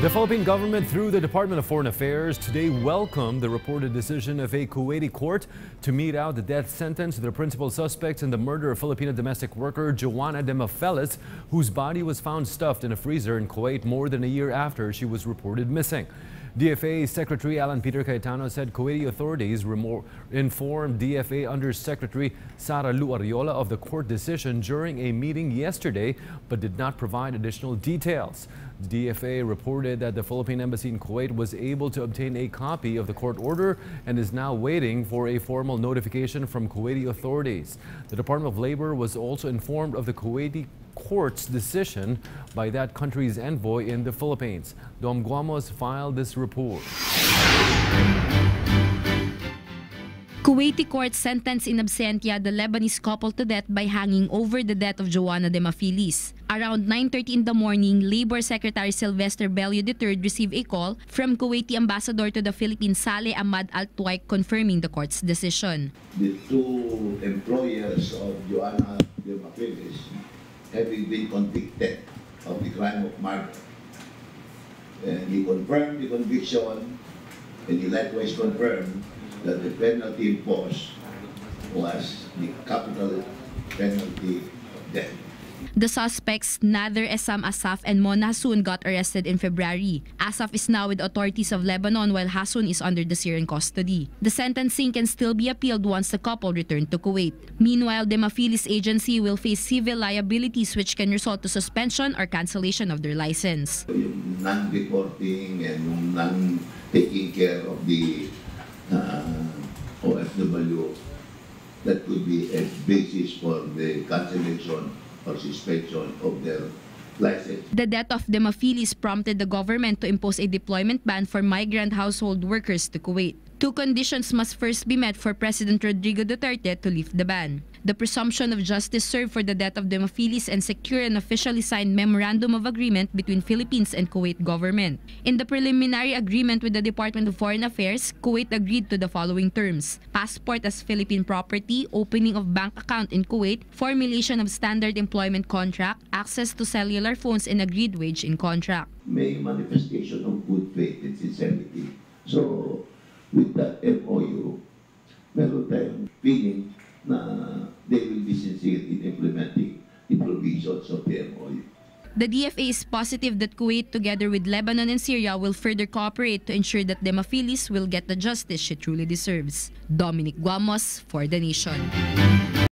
The Philippine government, through the Department of Foreign Affairs, today welcomed the reported decision of a Kuwaiti court to mete out the death sentence to the principal suspects in the murder of Filipino domestic worker Joanna Demafelis, whose body was found stuffed in a freezer in Kuwait more than a year after she was reported missing. DFA Secretary Alan Peter Cayetano said Kuwaiti authorities informed DFA Undersecretary Sara Lu Ariola of the court decision during a meeting yesterday, but did not provide additional details. The DFA reported that the Philippine Embassy in Kuwait was able to obtain a copy of the court order and is now waiting for a formal notification from Kuwaiti authorities. The Department of Labor was also informed of the Kuwaiti court's decision by that country's envoy in the Philippines. Dom Guamos filed this report. Kuwaiti court sentenced in absentia the Lebanese couple to death by hanging over the death of Joanna Demafelis. Around 9:30 in the morning, Labor Secretary Sylvester Bello III received a call from Kuwaiti ambassador to the Philippines, Saleh Ahmad Al-Tuaik, confirming the court's decision. The two employers of Joanna Demafelis, having been convicted of the crime of murder, and he confirmed the conviction, and he likewise confirmed that the penalty imposed was the capital penalty of death. The suspects, Nader Essam Asaf and Mona Hassoun, got arrested in February. Asaf is now with authorities of Lebanon while Hassoun is under the Syrian custody. The sentencing can still be appealed once the couple return to Kuwait. Meanwhile, Demafelis agency will face civil liabilities which can result to suspension or cancellation of their license. Yung non-reporting and yung non-taking care of the OFW, that could be a basis for the cancellation or suspension of their license. The death of Demafelis prompted the government to impose a deployment ban for migrant household workers to Kuwait. Two conditions must first be met for President Rodrigo Duterte to lift the ban: the presumption of justice served for the death of Demafelis and secure an officially signed memorandum of agreement between Philippines and Kuwait government. In the preliminary agreement with the Department of Foreign Affairs, Kuwait agreed to the following terms: passport as Philippine property, opening of bank account in Kuwait, formulation of standard employment contract, access to cellular phones, and agreed wage in contract. May manifestation of good faith and sincerity. So, with that MOU, meron tayong feeling na they will be sincere in implementing the provisions of the MOU. The DFA is positive that Kuwait, together with Lebanon and Syria, will further cooperate to ensure that Demafelis will get the justice she truly deserves. Dominic Guamos for The Nation.